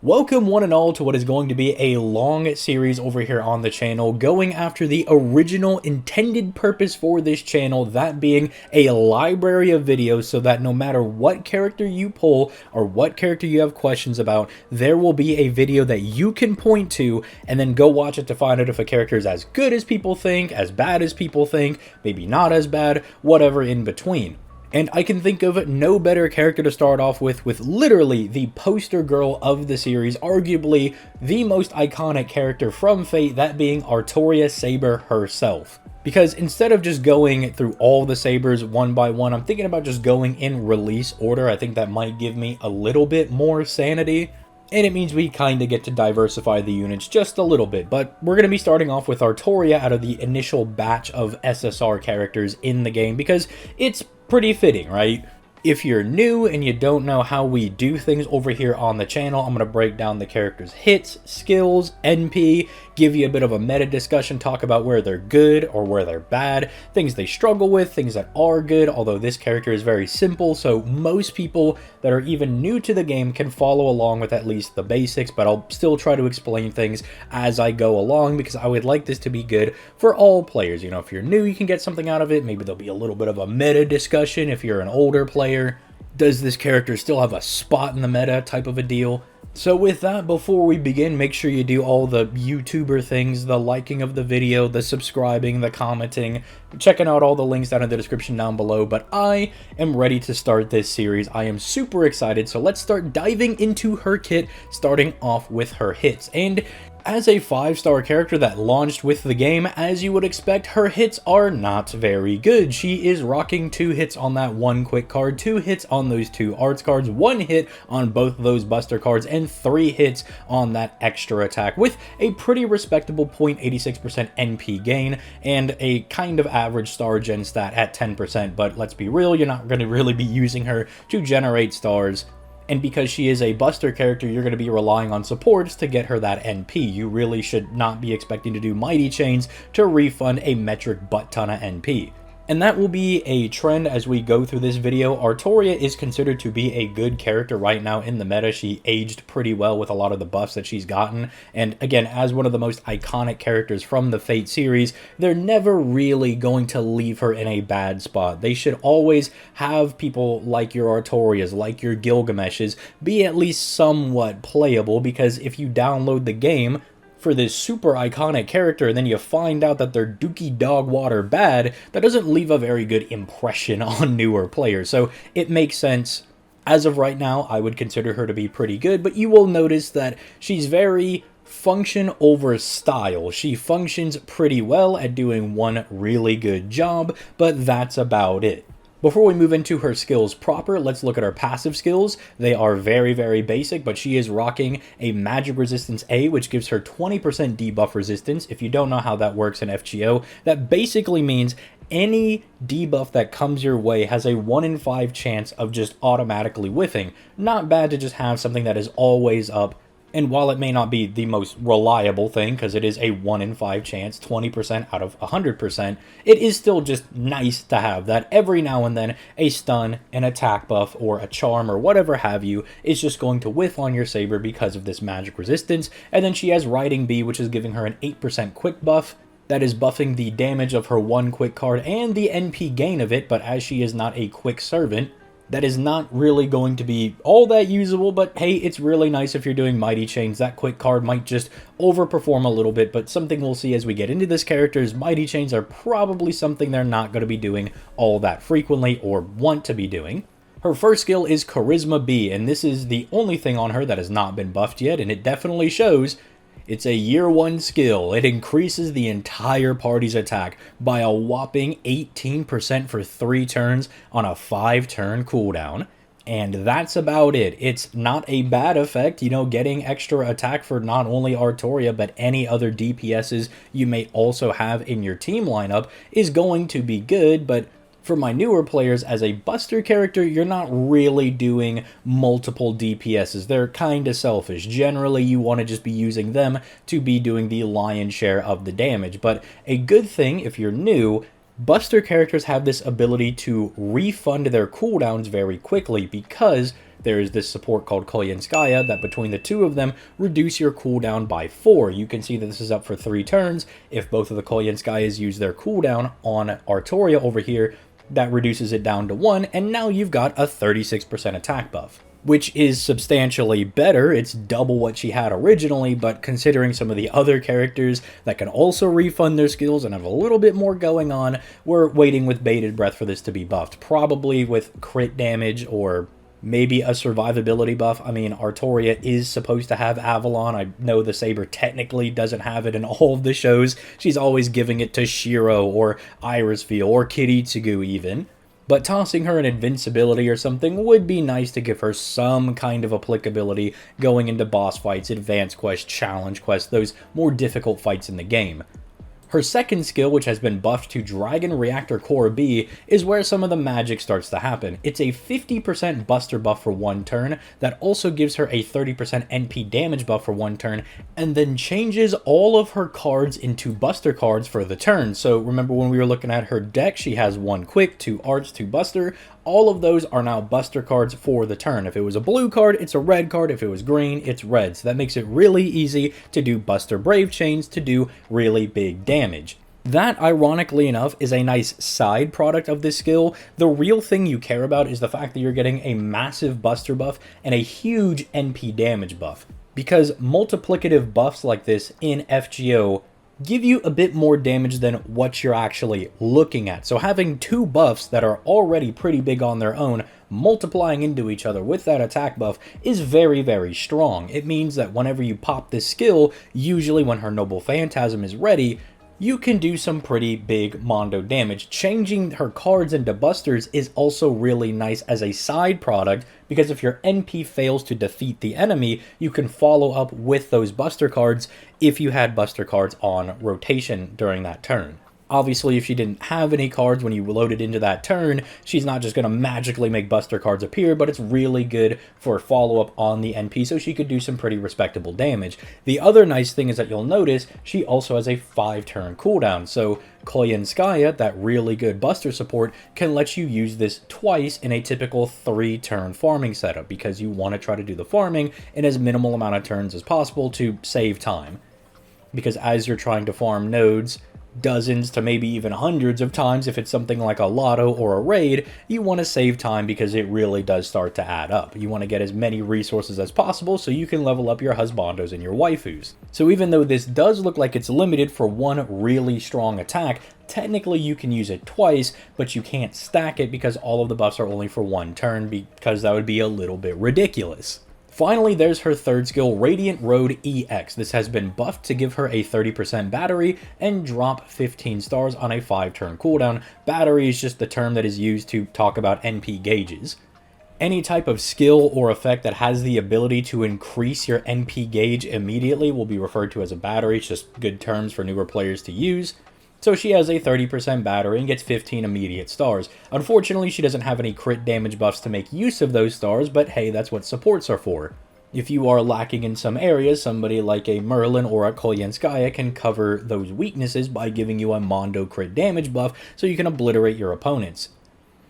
Welcome one and all to what is going to be a long series over here on the channel, going after the original intended purpose for this channel, that being a library of videos so that no matter what character you pull or what character you have questions about, there will be a video that you can point to and then go watch it to find out if a character is as good as people think, as bad as people think, maybe not as bad, whatever in between. And I can think of no better character to start off with literally the poster girl of the series, arguably the most iconic character from Fate, that being Artoria Saber herself. Because instead of just going through all the sabers one by one, I'm thinking about just going in release order. I think that might give me a little bit more sanity. And it means we kind of get to diversify the units just a little bit, but we're going to be starting off with Artoria out of the initial batch of SSR characters in the game, because it's pretty fitting, right? If you're new and you don't know how we do things over here on the channel, I'm going to break down the characters' hits, skills, NP, give you a bit of a meta discussion, talk about where they're good or where they're bad, things they struggle with, things that are good, although this character is very simple, so most people that are even new to the game can follow along with at least the basics, but I'll still try to explain things as I go along because I would like this to be good for all players. You know, if you're new, you can get something out of it. Maybe there'll be a little bit of a meta discussion if you're an older player. Does this character still have a spot in the meta type of a deal? So with that, before we begin, make sure you do all the YouTuber things, the liking of the video, the subscribing, the commenting, checking out all the links down in the description down below. But I am ready to start this series. I am super excited, so let's start diving into her kit, starting off with her hits. And as a 5-star character that launched with the game, as you would expect, her hits are not very good. She is rocking 2 hits on that 1 quick card, 2 hits on those 2 arts cards, 1 hit on both of those buster cards, and 3 hits on that extra attack, with a pretty respectable 0.86% NP gain and a kind of average star gen stat at 10%. But let's be real, you're not going to really be using her to generate stars. And because she is a buster character, you're going to be relying on supports to get her that NP. You really should not be expecting to do mighty chains to refund a metric butt ton of NP. And that will be a trend as we go through this video. Artoria is considered to be a good character right now in the meta. She aged pretty well with a lot of the buffs that she's gotten. And again, as one of the most iconic characters from the Fate series, they're never really going to leave her in a bad spot. They should always have people like your Artorias, like your Gilgameshes, be at least somewhat playable, because if you download the game for this super iconic character and then you find out that they're dookie dog water bad, that doesn't leave a very good impression on newer players. So it makes sense. As of right now, I would consider her to be pretty good, but you will notice that she's very function over style. She functions pretty well at doing one really good job, but that's about it. Before we move into her skills proper, let's look at her passive skills. They are very, very basic, but she is rocking a Magic Resistance A, which gives her 20% debuff resistance. If you don't know how that works in FGO, that basically means any debuff that comes your way has a 1 in 5 chance of just automatically whiffing. Not bad to just have something that is always up. And while it may not be the most reliable thing, because it is a 1 in 5 chance, 20% out of 100%, it is still just nice to have that every now and then a stun, an attack buff, or a charm, or whatever have you, is just going to whiff on your saber because of this magic resistance. And then she has Riding Bee, which is giving her an 8% quick buff. That is buffing the damage of her 1 quick card and the NP gain of it, but as she is not a quick servant, that is not really going to be all that usable, but hey, it's really nice if you're doing mighty chains. That quick card might just overperform a little bit, but something we'll see as we get into this character's mighty chains are probably something they're not going to be doing all that frequently or want to be doing. Her first skill is Charisma B, and this is the only thing on her that has not been buffed yet, and it definitely shows. It's a year 1 skill. It increases the entire party's attack by a whopping 18% for 3 turns on a 5-turn cooldown. And that's about it. It's not a bad effect, you know, getting extra attack for not only Artoria, but any other DPSs you may also have in your team lineup is going to be good, but for my newer players, as a buster character, you're not really doing multiple DPSs. They're kind of selfish. Generally, you want to just be using them to be doing the lion's share of the damage. But a good thing, if you're new, buster characters have this ability to refund their cooldowns very quickly because there is this support called Koyenskaya that between the two of them reduce your cooldown by 4. You can see that this is up for 3 turns. If both of the Koyenskayas use their cooldown on Artoria over here, that reduces it down to 1, and now you've got a 36% attack buff, which is substantially better. It's double what she had originally, but considering some of the other characters that can also refund their skills and have a little bit more going on, we're waiting with bated breath for this to be buffed. Probably with crit damage or maybe a survivability buff. I mean, Artoria is supposed to have Avalon. I know the Saber technically doesn't have it in all of the shows. She's always giving it to Shiro or Irisfield or Kiritsugu even. But tossing her an invincibility or something would be nice to give her some kind of applicability going into boss fights, advanced quests, challenge quests, those more difficult fights in the game. Her second skill, which has been buffed to Dragon Reactor Core B, is where some of the magic starts to happen. It's a 50% buster buff for 1 turn that also gives her a 30% NP damage buff for 1 turn, and then changes all of her cards into buster cards for the turn. So remember when we were looking at her deck, she has 1 quick, 2 arts, 2 buster. All of those are now buster cards for the turn. If it was a blue card, it's a red card. If it was green, it's red. So that makes it really easy to do Buster Brave Chains to do really big damage. That, ironically enough, is a nice side product of this skill. The real thing you care about is the fact that you're getting a massive buster buff and a huge NP damage buff. Because multiplicative buffs like this in FGO give you a bit more damage than what you're actually looking at. So having 2 buffs that are already pretty big on their own, multiplying into each other with that attack buff is very, very strong. It means that whenever you pop this skill, usually when her Noble Phantasm is ready, you can do some pretty big Mondo damage. Changing her cards into busters is also really nice as a side product, because if your NP fails to defeat the enemy, you can follow up with those buster cards if you had buster cards on rotation during that turn. Obviously, if she didn't have any cards when you loaded into that turn, she's not just going to magically make buster cards appear, but it's really good for follow-up on the NP, so she could do some pretty respectable damage. The other nice thing is that you'll notice she also has a 5-turn cooldown, so Koyenskaya, that really good buster support, can let you use this twice in a typical 3-turn farming setup, because you want to try to do the farming in as minimal amount of turns as possible to save time. Because as you're trying to farm nodes, dozens to maybe even hundreds of times, if it's something like a lotto or a raid, you want to save time because it really does start to add up. You want to get as many resources as possible so you can level up your husbandos and your waifus. So even though this does look like it's limited for 1 really strong attack, technically you can use it twice, but you can't stack it because all of the buffs are only for 1 turn, because that would be a little bit ridiculous. Finally, there's her third skill, Radiant Road EX. This has been buffed to give her a 30% battery and drop 15 stars on a 5-turn cooldown. Battery is just the term that is used to talk about NP gauges. Any type of skill or effect that has the ability to increase your NP gauge immediately will be referred to as a battery. It's just good terms for newer players to use. So she has a 30% battery and gets 15 immediate stars. Unfortunately, she doesn't have any crit damage buffs to make use of those stars, but hey, that's what supports are for. If you are lacking in some areas, somebody like a Merlin or a Koyenskaya can cover those weaknesses by giving you a Mondo crit damage buff so you can obliterate your opponents.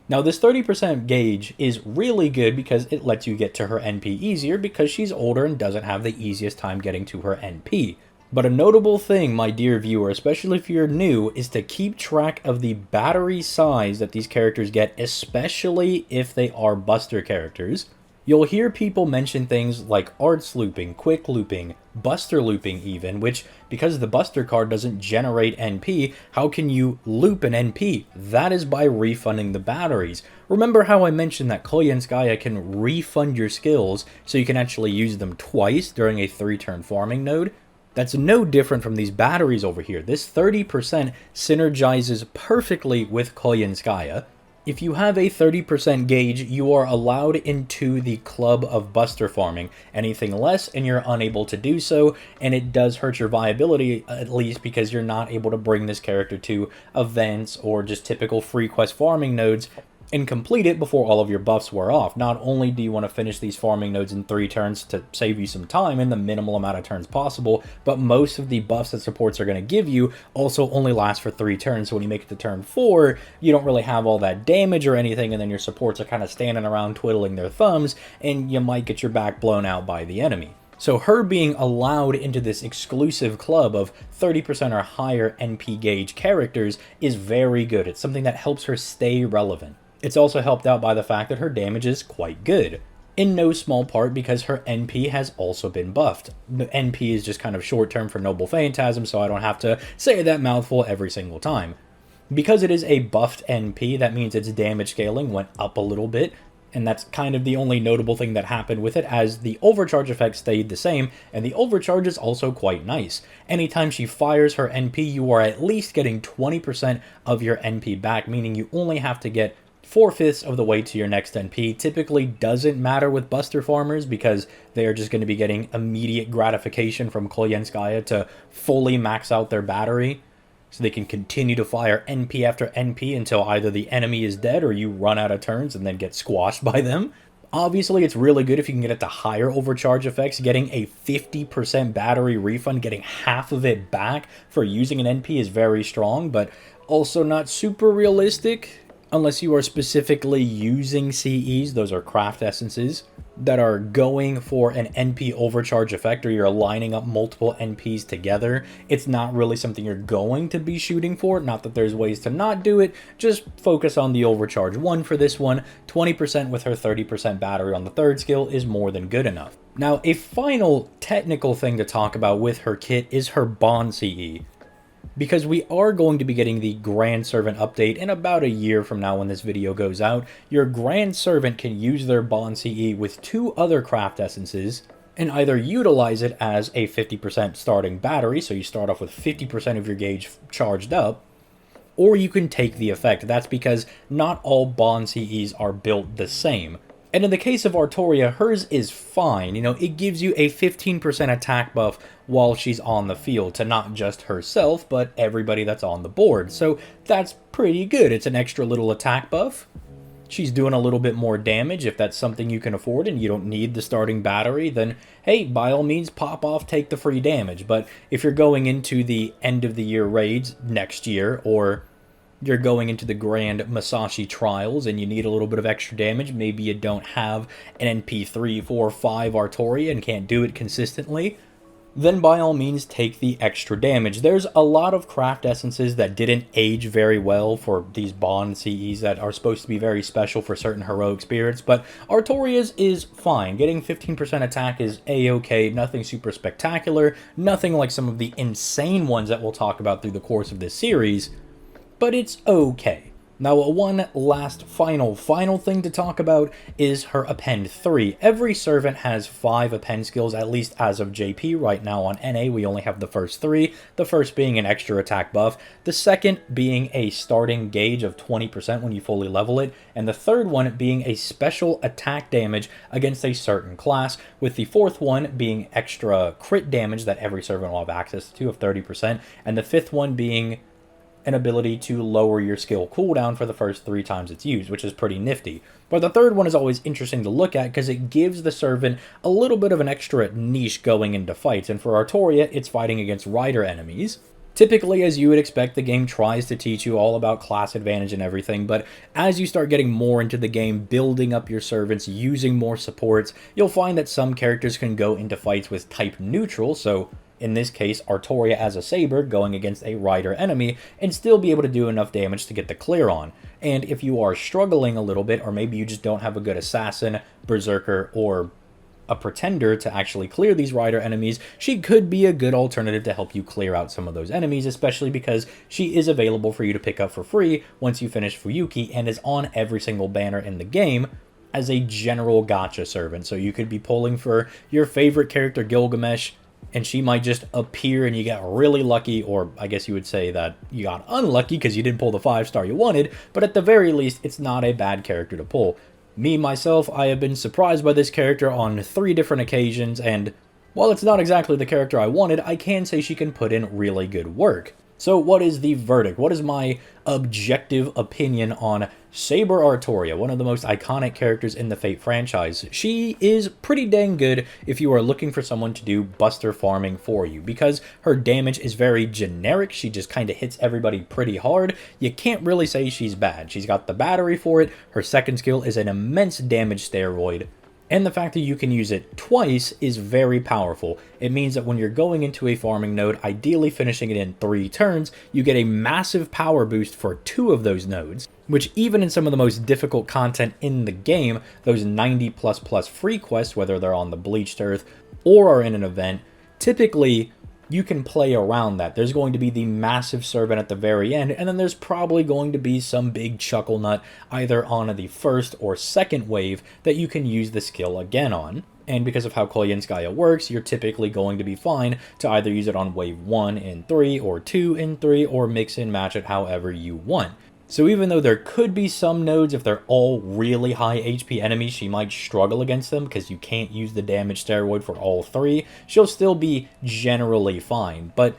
Now this 30% gauge is really good because it lets you get to her NP easier because she's older and doesn't have the easiest time getting to her NP. But a notable thing, my dear viewer, especially if you're new, is to keep track of the battery size that these characters get, especially if they are buster characters. You'll hear people mention things like arts looping, quick looping, buster looping even, which, because the buster card doesn't generate NP, how can you loop an NP? That is by refunding the batteries. Remember how I mentioned that Koyenskaya can refund your skills so you can actually use them twice during a 3-turn farming node? That's no different from these batteries over here. This 30% synergizes perfectly with Koyenskaya. If you have a 30% gauge, you are allowed into the club of buster farming. Anything less, and you're unable to do so, and it does hurt your viability, at least because you're not able to bring this character to events or just typical free quest farming nodes and complete it before all of your buffs wear off. Not only do you want to finish these farming nodes in 3 turns to save you some time in the minimal amount of turns possible, but most of the buffs that supports are going to give you also only last for 3 turns, so when you make it to turn 4, you don't really have all that damage or anything, and then your supports are kind of standing around twiddling their thumbs, and you might get your back blown out by the enemy. So her being allowed into this exclusive club of 30% or higher NP gauge characters is very good. It's something that helps her stay relevant. It's also helped out by the fact that her damage is quite good, in no small part because her NP has also been buffed. The NP is just kind of short term for Noble Phantasm, so I don't have to say that mouthful every single time. Because it is a buffed NP, that means its damage scaling went up a little bit, and that's kind of the only notable thing that happened with it, as the overcharge effect stayed the same, and the overcharge is also quite nice. Anytime she fires her NP, you are at least getting 20% of your NP back, meaning you only have to get 4/5 of the way to your next NP. Typically doesn't matter with Buster farmers because they are just going to be getting immediate gratification from Kolyenskaya to fully max out their battery, so they can continue to fire NP after NP until either the enemy is dead or you run out of turns and then get squashed by them. Obviously, it's really good if you can get it to higher overcharge effects. Getting a 50% battery refund, getting half of it back for using an NP is very strong, but also not super realistic unless you are specifically using CEs, those are craft essences, that are going for an NP overcharge effect, or you're lining up multiple NPs together. It's not really something you're going to be shooting for. Not that there's ways to not do it, just focus on the overcharge one for this one. 20% with her 30% battery on the 3rd skill is more than good enough. Now, a final technical thing to talk about with her kit is her Bond CE. Because we are going to be getting the Grand Servant update in about a year from now when this video goes out, your Grand Servant can use their Bond CE with 2 other craft essences and either utilize it as a 50% starting battery, so you start off with 50% of your gauge charged up, or you can take the effect. That's because not all Bond CEs are built the same. And in the case of Artoria, hers is fine. You know, it gives you a 15% attack buff while she's on the field to not just herself, but everybody that's on the board. So that's pretty good. It's an extra little attack buff. She's doing a little bit more damage. If that's something you can afford and you don't need the starting battery, then hey, by all means, pop off, take the free damage. But if you're going into the end of the year raids next year, or you're going into the Grand Masashi Trials and you need a little bit of extra damage, maybe you don't have an NP 3, 4, 5 Artoria and can't do it consistently, then by all means take the extra damage. There's a lot of craft essences that didn't age very well for these Bond CEs that are supposed to be very special for certain heroic spirits, but Artoria's is fine. Getting 15% attack is a-okay, nothing super spectacular, nothing like some of the insane ones that we'll talk about through the course of this series, but it's okay. Now, one last final thing to talk about is her Append 3. Every servant has 5 Append skills, at least as of JP. Right now on NA, we only have the first 3. The first being an extra attack buff, the second being a starting gauge of 20% when you fully level it, and the third one being a special attack damage against a certain class, with the 4th one being extra crit damage that every servant will have access to of 30%, and the 5th one being an ability to lower your skill cooldown for the first 3 times it's used, which is pretty nifty. But the third one is always interesting to look at because it gives the servant a little bit of an extra niche going into fights, and for Artoria, it's fighting against rider enemies. Typically, as you would expect, the game tries to teach you all about class advantage and everything, but as you start getting more into the game, building up your servants, using more supports, you'll find that some characters can go into fights with type neutral, so in this case, Artoria as a Saber going against a rider enemy, and still be able to do enough damage to get the clear on. And if you are struggling a little bit, or maybe you just don't have a good assassin, berserker, or a pretender to actually clear these rider enemies, she could be a good alternative to help you clear out some of those enemies, especially because she is available for you to pick up for free once you finish Fuyuki, and is on every single banner in the game as a general gacha servant. So you could be pulling for your favorite character, Gilgamesh, and she might just appear and you get really lucky, or I guess you would say that you got unlucky because you didn't pull the 5-star you wanted, but at the very least, it's not a bad character to pull. Me, myself, I have been surprised by this character on 3 different occasions, and while it's not exactly the character I wanted, I can say she can put in really good work. So what is the verdict? What is my objective opinion on Saber Artoria, one of the most iconic characters in the Fate franchise? She is pretty dang good if you are looking for someone to do buster farming for you, because her damage is very generic. She just kind of hits everybody pretty hard. You can't really say she's bad. She's got the battery for it. Her second skill is an immense damage steroid. And the fact that you can use it twice is very powerful. It means that when you're going into a farming node, ideally finishing it in 3 turns, you get a massive power boost for 2 of those nodes, which even in some of the most difficult content in the game, those 90++ free quests, whether they're on the Bleached Earth or are in an event, typically you can play around that. There's going to be the massive servant at the very end, and then there's probably going to be some big chuckle nut either on the first or second wave that you can use the skill again on. And because of how Koyenskaya works, you're typically going to be fine to either use it on wave 1 in 3 or 2 in 3 or mix and match it however you want. So even though there could be some nodes, if they're all really high HP enemies, she might struggle against them because you can't use the damage steroid for all 3. She'll still be generally fine, but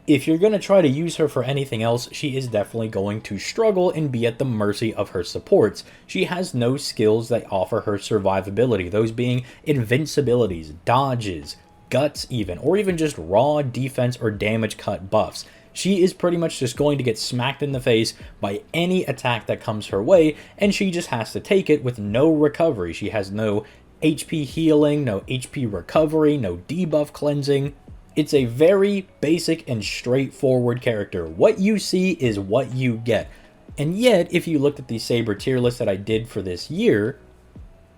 if you're going to try to use her for anything else, she is definitely going to struggle and be at the mercy of her supports. She has no skills that offer her survivability, those being invincibilities, dodges, guts even, or even just raw defense or damage cut buffs. She is pretty much just going to get smacked in the face by any attack that comes her way, and she just has to take it with no recovery. She has no HP healing, no HP recovery, no debuff cleansing. It's a very basic and straightforward character. What you see is what you get. And yet, if you looked at the Saber tier list that I did for this year,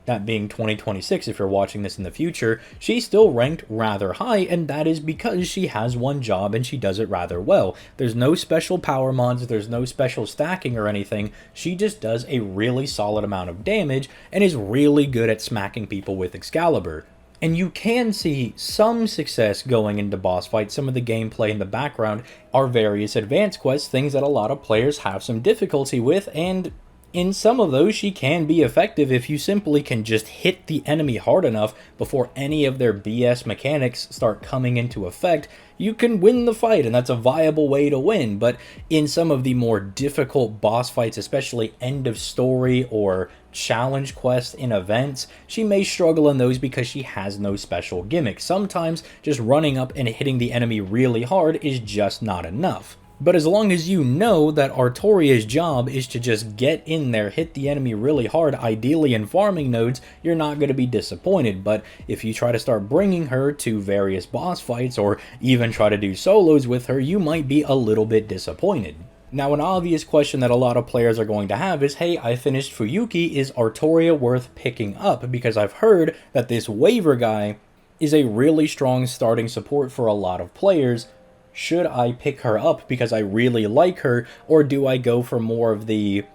that being 2026 if you're watching this in the future, she's still ranked rather high, and that is because she has one job and she does it rather well. There's no special power mods, there's no special stacking or anything. She just does a really solid amount of damage and is really good at smacking people with Excalibur. And you can see some success going into boss fights. Some of the gameplay in the background are various advanced quests, things that a lot of players have some difficulty with, and in some of those, she can be effective if you simply can just hit the enemy hard enough before any of their BS mechanics start coming into effect. You can win the fight, and that's a viable way to win. But in some of the more difficult boss fights, especially end of story or challenge quests in events, she may struggle in those because she has no special gimmick. Sometimes just running up and hitting the enemy really hard is just not enough. But as long as you know that Artoria's job is to just get in there, hit the enemy really hard, ideally in farming nodes, you're not going to be disappointed. But if you try to start bringing her to various boss fights or even try to do solos with her, you might be a little bit disappointed. Now, an obvious question that a lot of players are going to have is, hey, I finished Fuyuki, is Artoria worth picking up? Because I've heard that this waiver guy is a really strong starting support for a lot of players. Should I pick her up because I really like her, or do I go for more of the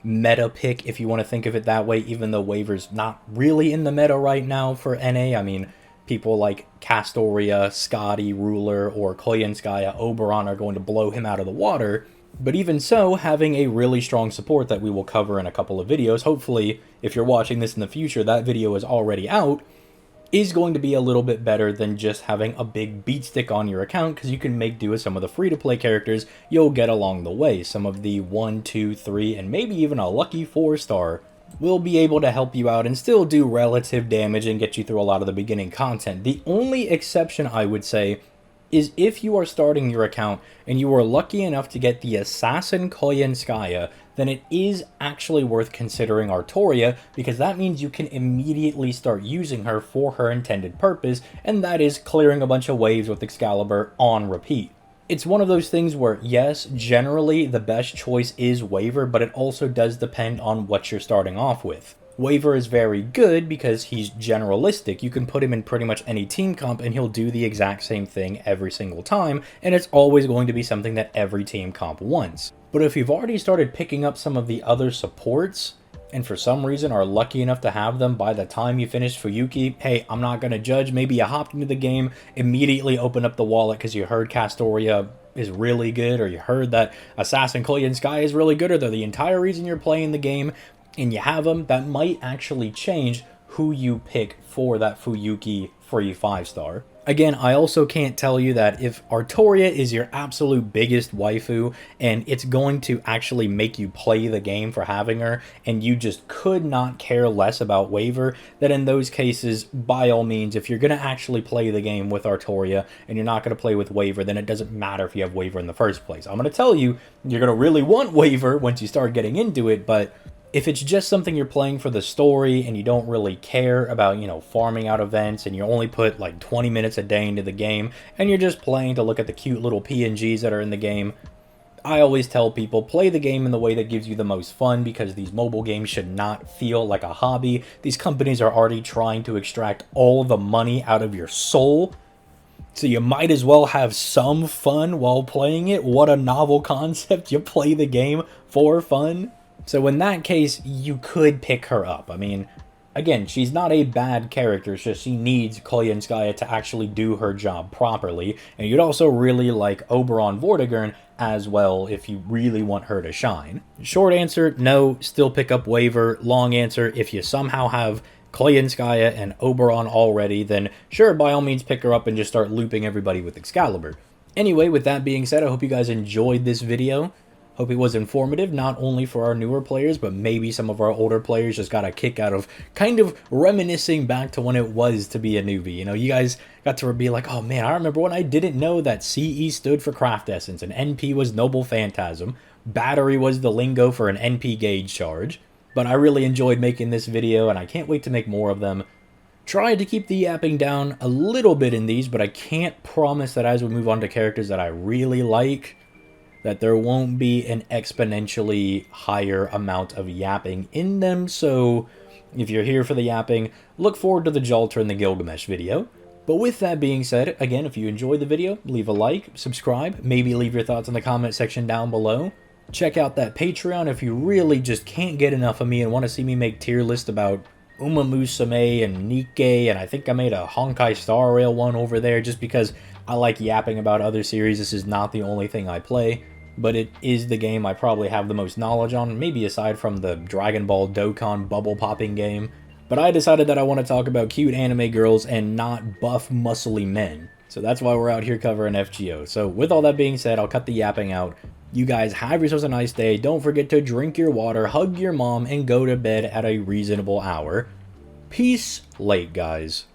meta pick, if you want to think of it that way, even though waiver's not really in the meta right now for NA? I mean, people like Castoria, Scotty, Ruler, or Koyenskaya, Oberon are going to blow him out of the water. But even so, having a really strong support that we will cover in a couple of videos, hopefully, if you're watching this in the future, that video is already out, is going to be a little bit better than just having a big beat stick on your account, because you can make do with some of the free-to-play characters you'll get along the way. Some of the 1, 2, 3, and maybe even a lucky 4-star will be able to help you out and still do relative damage and get you through a lot of the beginning content. The only exception, I would say, is if you are starting your account and you are lucky enough to get the Assassin Koyenskaya, then it is actually worth considering Artoria, because that means you can immediately start using her for her intended purpose, and that is clearing a bunch of waves with Excalibur on repeat. It's one of those things where, yes, generally the best choice is waiver, but it also does depend on what you're starting off with. Waiver is very good because he's generalistic. You can put him in pretty much any team comp and he'll do the exact same thing every single time, and it's always going to be something that every team comp wants. But if you've already started picking up some of the other supports, and for some reason are lucky enough to have them by the time you finish Fuyuki, hey, I'm not going to judge. Maybe you hopped into the game, immediately opened up the wallet because you heard Castoria is really good, or you heard that Assassin Koyenskaya is really good, or they're the entire reason you're playing the game, and you have them. That might actually change who you pick for that Fuyuki free 5-star. Again, I also can't tell you that if Artoria is your absolute biggest waifu and it's going to actually make you play the game for having her and you just could not care less about waiver, then in those cases, by all means, if you're going to actually play the game with Artoria and you're not going to play with waiver, then it doesn't matter if you have waiver in the first place. I'm going to tell you, you're going to really want waiver once you start getting into it, but if it's just something you're playing for the story and you don't really care about, you know, farming out events and you only put like 20 minutes a day into the game and you're just playing to look at the cute little PNGs that are in the game, I always tell people, play the game in the way that gives you the most fun, because these mobile games should not feel like a hobby. These companies are already trying to extract all the money out of your soul, so you might as well have some fun while playing it. What a novel concept. You play the game for fun. So in that case, you could pick her up. I mean, again, she's not a bad character, it's just she needs Koyenskaya to actually do her job properly, and you'd also really like Oberon Vortigern as well if you really want her to shine. Short answer, no, still pick up waiver. Long answer, if you somehow have Koyenskaya and Oberon already, then sure, by all means pick her up and just start looping everybody with Excalibur. Anyway, with that being said, I hope you guys enjoyed this video. Hope it was informative, not only for our newer players, but maybe some of our older players just got a kick out of kind of reminiscing back to when it was to be a newbie. You know, you guys got to be like, oh man, I remember when I didn't know that CE stood for Craft Essence and NP was Noble Phantasm, Battery was the lingo for an NP gauge charge. But I really enjoyed making this video and I can't wait to make more of them. Tried to keep the yapping down a little bit in these, but I can't promise that as we move on to characters that I really like, that there won't be an exponentially higher amount of yapping in them. So if you're here for the yapping, look forward to the Jalter and the Gilgamesh video. But with that being said, again, if you enjoyed the video, leave a like, subscribe, maybe leave your thoughts in the comment section down below. Check out that Patreon if you really just can't get enough of me and want to see me make tier lists about Uma Musume and Nikkei, and I think I made a Honkai Star Rail one over there just because I like yapping about other series. This is not the only thing I play, but it is the game I probably have the most knowledge on, maybe aside from the Dragon Ball Dokkan bubble popping game. But I decided that I want to talk about cute anime girls and not buff muscly men. So that's why we're out here covering FGO. So with all that being said, I'll cut the yapping out. You guys have yourselves a nice day. Don't forget to drink your water, hug your mom, and go to bed at a reasonable hour. Peace late, guys.